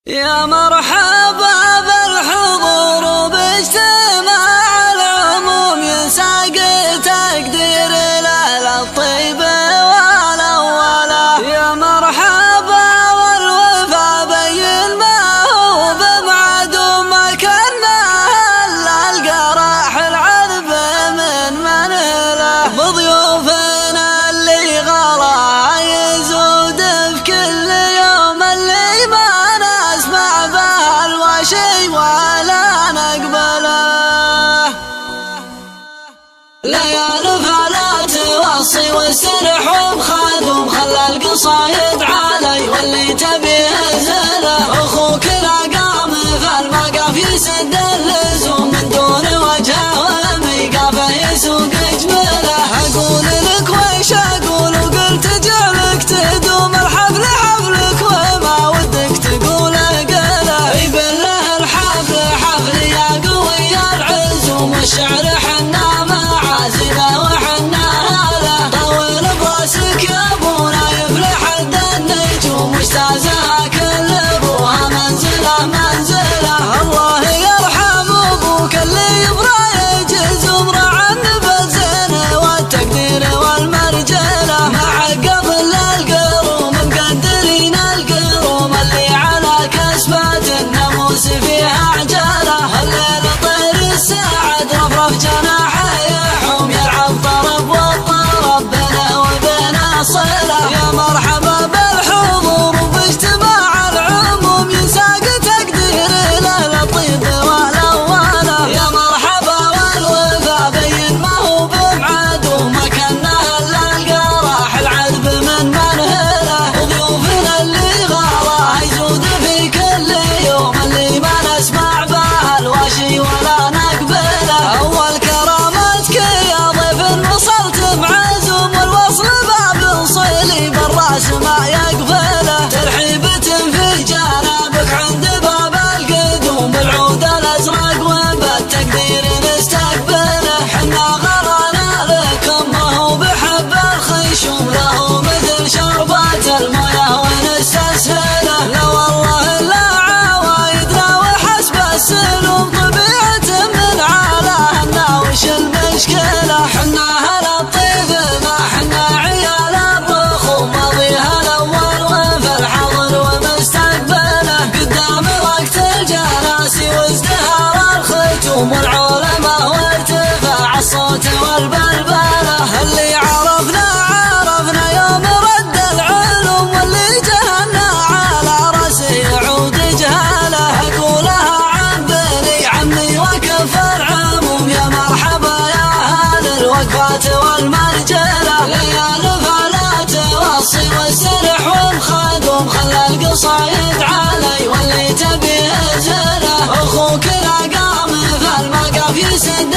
يا مرحبا بالحضور باجتماع العموم يساق تقدير للطيب والأولى. يا مرحبا والوفا بين ما هو بمعد وما كنا إلا القرح العذب من منهله بضيوفنا اللي غلا يزود في كل يوم اللي ما نسمع به الوشي ولا نقبله. ليال فلا توصي والسرح وبخادم خلى القصايد علي واللي تبيه زله. اخوك لا قام فالمقاف يسد اللزوم من دون وجهه وميقافه يسوق جمله. اقول لك ويش اقول وقلت جعلك تدوم الحفل حفلك وما ودك تقول قله. بالله الحفل حفل يا قوي العزوم والشعر حنا معازله وحنا هله. طول براسك يا ابونا يفلح حد النجوم واجتازها كل ابوها منزله منزله. الله يرحم ابوك اللي يبرى يجز امره عن بالزين والتقدير والمرجله. مع قبل القروم مقدرين القروم اللي على كسبات الناموس فيها عجاله. الليل طير السعد رفرف جناحه يحوم يلعب طرب والطرب بينه وبين صله. يا مرحبا بالحضور باجتماع العموم يساق تقدير للطيب والأولى. يا مرحبا والوفا بين ما هو بمعاد وما كنا إلا القراح العذب من منهله. ضيوفنا اللي غلا يزود في كل يوم اللي ما نسمع به الوشي ولا نقبله. أول كرامتك يا ضيف وصلت معزوم والوصل باب صلي بالراس ما يقبله. ترحيبة في جنابك عند باب القدوم بالعود الأزرق وبالتقدير نستقبله. حنا غرانا لكم ما هو بحب الخيشوم له مثل شربات المياه ونستسهله. لا والله إلا عوايدنا وحسب السلوم طبيعة من عالهنا وش المشكلة. حنا هلا الطيب ما حنا عيال الرخوم ماضيها الأول وفي الحضر ومستقبله. قدام وقت الجناسي وازدهار الختوم والعلماء وارتفاع الصوت والبلبله. اللي عرفنا يوم رد العلوم واللي جهلنا على راسه يعود جهاله. اقولها عن بني عمي وكفر عموم يا مرحبا يا اهل الوقفات والمرجله. ليال فلا توصي والسرح والخدوم خلى القصايد علي واللي تبيه زله. اخوك لا قام فالمقاف يسد